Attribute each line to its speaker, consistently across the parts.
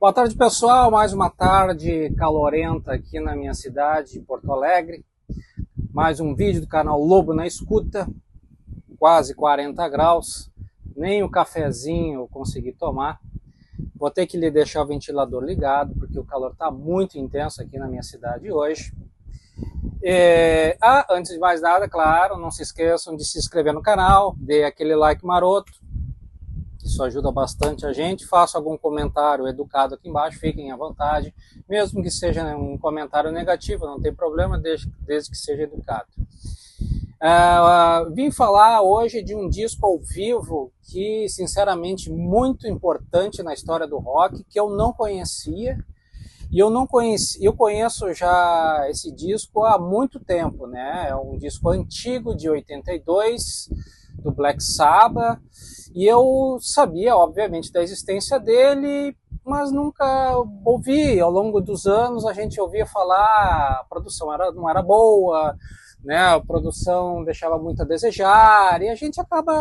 Speaker 1: Boa tarde, pessoal. Mais uma tarde calorenta aqui na minha cidade, Porto Alegre. Mais um vídeo do canal Lobo na Escuta. Quase 40 graus. Nem o cafezinho eu consegui tomar. Vou ter que lhe deixar o ventilador ligado, porque o calor está muito intenso aqui na minha cidade hoje. Antes de mais nada, claro, não se esqueçam de se inscrever no canal, dê aquele like maroto. Isso ajuda bastante a gente. Faça algum comentário educado aqui embaixo, fiquem à vontade. Mesmo que seja um comentário negativo, não tem problema, desde que seja educado. Vim falar hoje de um disco ao vivo que, sinceramente, muito importante na história do rock, que eu não conhecia. E eu conheço já esse disco há muito tempo, né? É um disco antigo, de 82, do Black Sabbath. E eu sabia, obviamente, da existência dele, mas nunca ouvi. Ao longo dos anos a gente ouvia falar, a produção não era boa, né? A produção deixava muito a desejar, e a gente acaba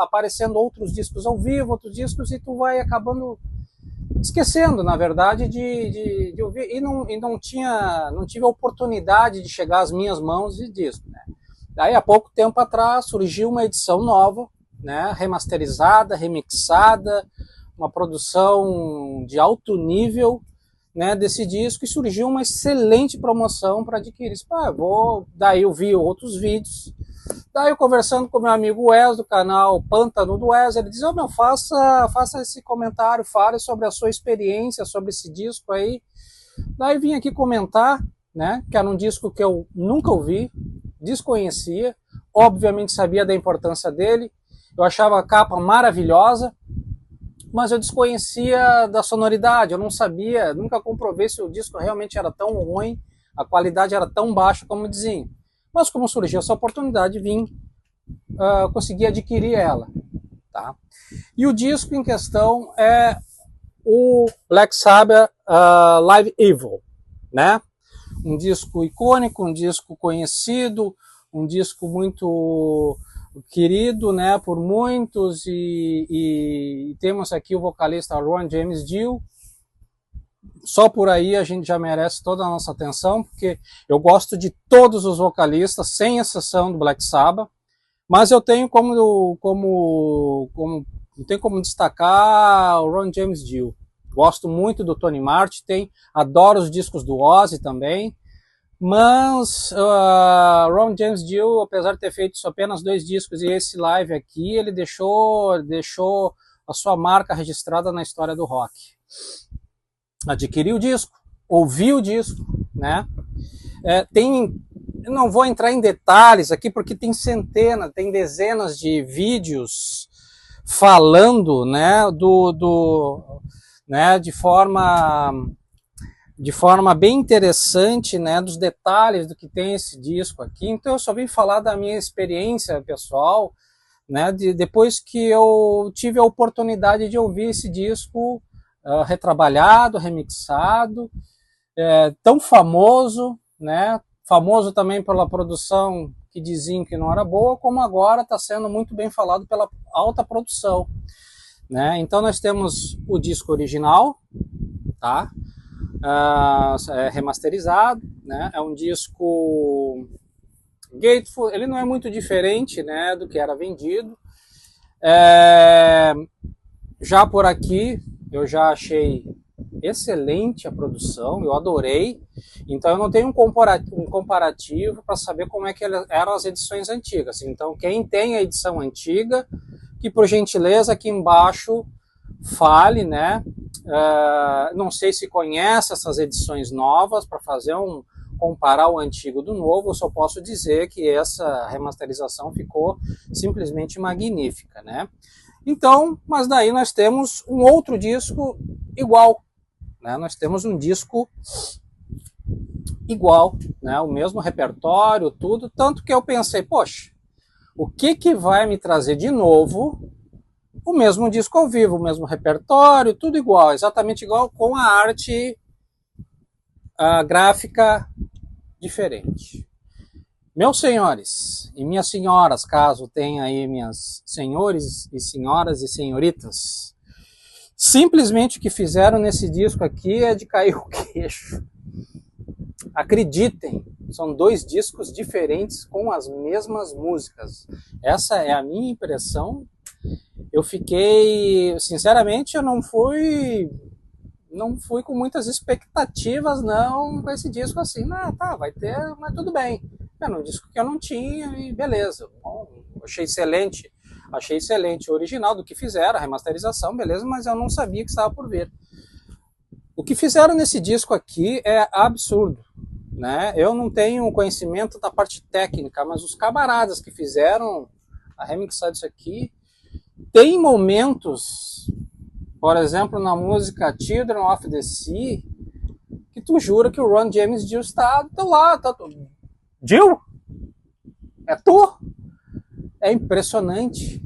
Speaker 1: aparecendo outros discos ao vivo, outros discos, e tu vai acabando esquecendo, na verdade, de ouvir. E não tive a oportunidade de chegar às minhas mãos de disco, né? Daí, há pouco tempo atrás, surgiu uma edição nova, né, remasterizada, remixada, uma produção de alto nível, né, desse disco, e surgiu uma excelente promoção para adquirir. Daí eu vi outros vídeos, daí eu conversando com meu amigo Wes, do canal Pântano do Wes, ele dizia, faça esse comentário, fale sobre a sua experiência, sobre esse disco aí. Daí vim aqui comentar, né, que era um disco que eu nunca ouvi, desconhecia, obviamente sabia da importância dele. Eu achava a capa maravilhosa, mas eu desconhecia da sonoridade, eu não sabia, nunca comprovei se o disco realmente era tão ruim, a qualidade era tão baixa como diziam. Mas como surgiu essa oportunidade, vim conseguir adquirir ela. Tá? E o disco em questão é o Black Sabbath Live Evil, né? Um disco icônico, um disco conhecido, um disco muito querido, né, por muitos, e temos aqui o vocalista Ron James Dio. Só por aí a gente já merece toda a nossa atenção, porque eu gosto de todos os vocalistas, sem exceção do Black Sabbath, mas eu tenho como destacar o Ron James Dio. Gosto muito do Tony Martin, adoro os discos do Ozzy também. Mas Ron James Dio, apesar de ter feito apenas 2 discos e esse live aqui, ele deixou a sua marca registrada na história do rock. Adquiri o disco, ouvi o disco, né? Eu não vou entrar em detalhes aqui porque tem dezenas de vídeos falando, né, né, de forma bem interessante, né, dos detalhes do que tem esse disco aqui. Então eu só vim falar da minha experiência pessoal, né, depois que eu tive a oportunidade de ouvir esse disco retrabalhado, remixado, tão famoso, né, famoso também pela produção que diziam que não era boa, como agora está sendo muito bem falado pela alta produção, né? Então nós temos o disco original, tá? Remasterizado, né? É um disco Gatefold, ele não é muito diferente, né, do que era vendido. Já por aqui eu já achei excelente a produção, eu adorei. Então eu não tenho um comparativo para saber como é que eram as edições antigas. Então quem tem a edição antiga, que por gentileza aqui embaixo fale, né? Não sei se conhece essas edições novas para comparar o antigo do novo. Eu só posso dizer que essa remasterização ficou simplesmente magnífica, né? Então, mas daí nós temos um outro disco igual, né? Nós temos um disco igual, né? O mesmo repertório, tudo, tanto que eu pensei, poxa, o que vai me trazer de novo o mesmo disco ao vivo, o mesmo repertório, tudo igual, exatamente igual, com a arte gráfica diferente. Meus senhores e minhas senhoras, caso tenha aí minhas senhores e senhoras e senhoritas, Simplesmente o que fizeram nesse disco aqui é de cair o queixo. Acreditem, são 2 discos diferentes com as mesmas músicas. Essa é a minha impressão. Eu fiquei, sinceramente, eu não fui com muitas expectativas não com esse disco assim. Tá, vai ter, mas tudo bem. Era um disco que eu não tinha e beleza. Bom, achei excelente o original do que fizeram, a remasterização, beleza, mas eu não sabia que estava por vir. O que fizeram nesse disco aqui é absurdo, né? Eu não tenho conhecimento da parte técnica, mas os camaradas que fizeram a remixar disso aqui, tem momentos, por exemplo, na música Children of the Sea, que tu jura que o Ron James Dio está lá. Dio? É tu? É impressionante.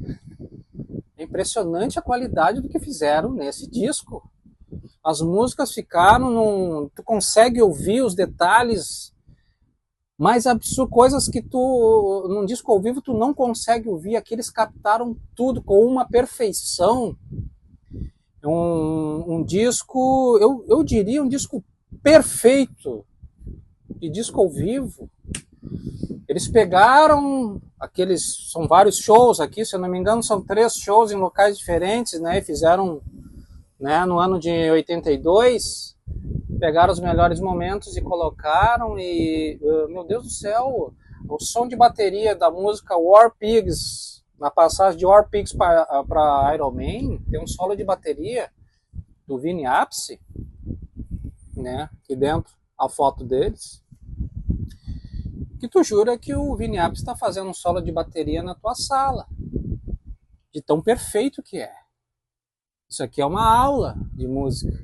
Speaker 1: É impressionante a qualidade do que fizeram nesse disco. As músicas ficaram tu consegue ouvir os detalhes mais absurdos, coisas que tu num disco ao vivo tu não consegue ouvir. Aqui eles captaram tudo com uma perfeição. Um disco, eu diria um disco perfeito. E disco ao vivo. Eles pegaram são vários shows aqui, se eu não me engano, são 3 shows em locais diferentes, né? E fizeram, né, no ano de 82, pegaram os melhores momentos e colocaram e, meu Deus do céu, o som de bateria da música War Pigs, na passagem de War Pigs para Iron Man, tem um solo de bateria do Vini Appice, né? Aqui dentro, a foto deles. Que tu jura que o Vini Appice está fazendo um solo de bateria na tua sala. De tão perfeito que é. Isso aqui é uma aula de música.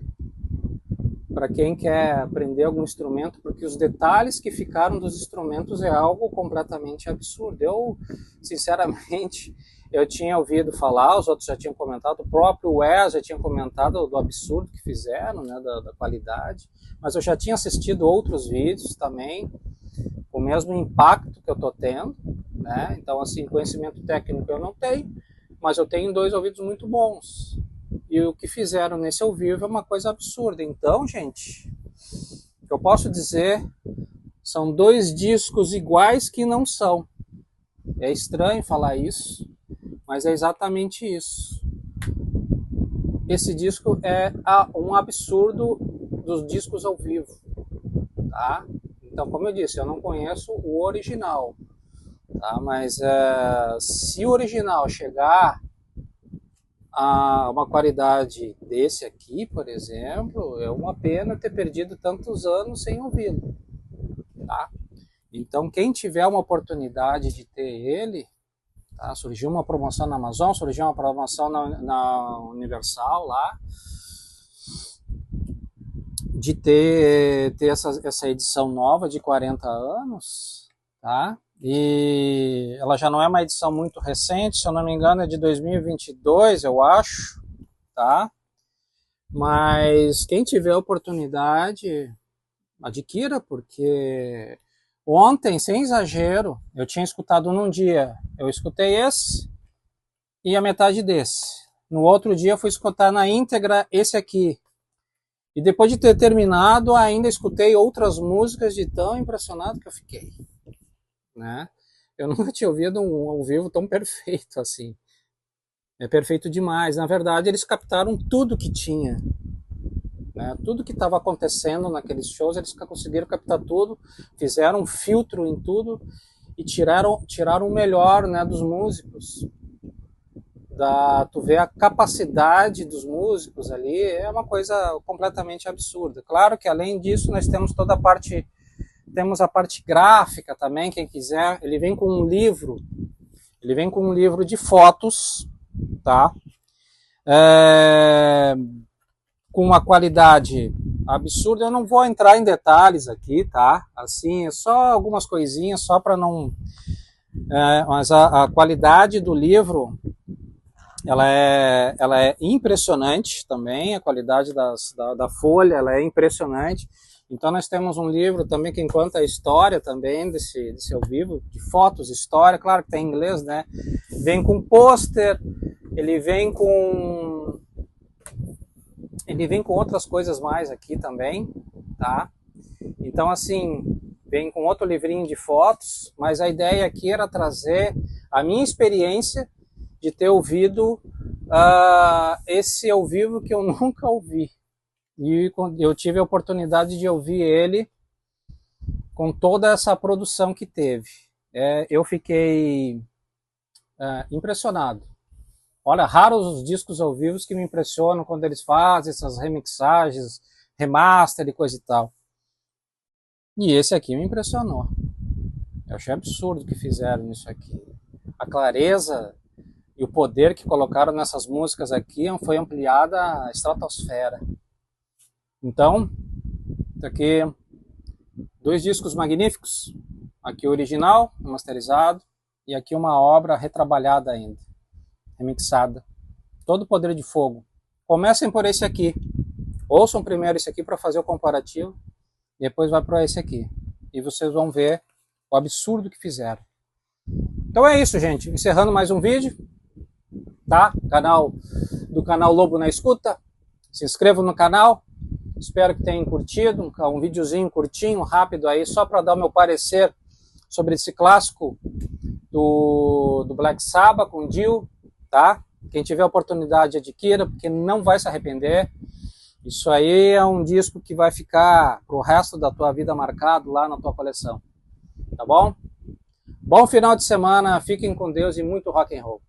Speaker 1: Para quem quer aprender algum instrumento, porque os detalhes que ficaram dos instrumentos é algo completamente absurdo. Eu, sinceramente, eu tinha ouvido falar, os outros já tinham comentado, o próprio Wes já tinha comentado do absurdo que fizeram, né, da qualidade, mas eu já tinha assistido outros vídeos também, o mesmo impacto que eu tô tendo, né? Então, assim, conhecimento técnico eu não tenho, mas eu tenho 2 ouvidos muito bons. E o que fizeram nesse ao vivo é uma coisa absurda. Então, gente, o que eu posso dizer são 2 discos iguais que não são. É estranho falar isso, mas é exatamente isso. Esse disco é um absurdo dos discos ao vivo, tá? Então, como eu disse, eu não conheço o original, tá? Mas se o original chegar a uma qualidade desse aqui, por exemplo, é uma pena ter perdido tantos anos sem ouvi-lo, tá? Então, quem tiver uma oportunidade de ter ele, tá? Surgiu uma promoção na Amazon, surgiu uma promoção na Universal lá, de ter essa edição nova de 40 anos, tá? E ela já não é uma edição muito recente, se eu não me engano é de 2022, eu acho, tá? Mas quem tiver oportunidade, adquira, porque ontem, sem exagero, eu tinha escutado num dia, eu escutei esse e a metade desse. No outro dia eu fui escutar na íntegra esse aqui. E depois de ter terminado, ainda escutei outras músicas de tão impressionado que eu fiquei, né? Eu nunca tinha ouvido um ao vivo tão perfeito assim. É perfeito demais. Na verdade, eles captaram tudo que tinha, né? Tudo que estava acontecendo naqueles shows, eles conseguiram captar tudo, fizeram um filtro em tudo e tiraram o melhor, né, dos músicos. Tu vê a capacidade dos músicos ali, é uma coisa completamente absurda. Claro que além disso nós temos temos a parte gráfica também, quem quiser, ele vem com um livro de fotos, tá? Com uma qualidade absurda, eu não vou entrar em detalhes aqui, tá? Assim, é só algumas coisinhas, só para não... mas a qualidade do livro, ela é impressionante também, a qualidade da folha, ela é impressionante. Então nós temos um livro também que conta a história também desse ao vivo, de fotos, história, claro que tem em inglês, né? Vem com pôster, ele vem com Ele vem com outras coisas mais aqui também, tá? Então, assim, vem com outro livrinho de fotos, mas a ideia aqui era trazer a minha experiência de ter ouvido esse ao vivo que eu nunca ouvi. E eu tive a oportunidade de ouvir ele com toda essa produção que teve. Eu fiquei impressionado. Olha, raros os discos ao vivo que me impressionam quando eles fazem essas remixagens, remaster e coisa e tal. E esse aqui me impressionou. Eu achei absurdo o que fizeram isso aqui. A clareza e o poder que colocaram nessas músicas aqui foi ampliada à estratosfera. Então, aqui 2 discos magníficos. Aqui o original, masterizado, e aqui uma obra retrabalhada ainda, remixada. Todo o poder de fogo. Comecem por esse aqui. Ouçam primeiro esse aqui para fazer o comparativo. Depois vai para esse aqui. E vocês vão ver o absurdo que fizeram. Então é isso, gente. Encerrando mais um vídeo. Tá? Do canal Lobo na Escuta. Se inscrevam no canal. Espero que tenham curtido. Um videozinho curtinho, rápido aí, só para dar o meu parecer sobre esse clássico do Black Sabbath com Dio. Tá? Quem tiver oportunidade, adquira, porque não vai se arrepender. Isso aí é um disco que vai ficar pro resto da tua vida marcado lá na tua coleção. Tá bom? Bom final de semana, fiquem com Deus e muito rock and roll.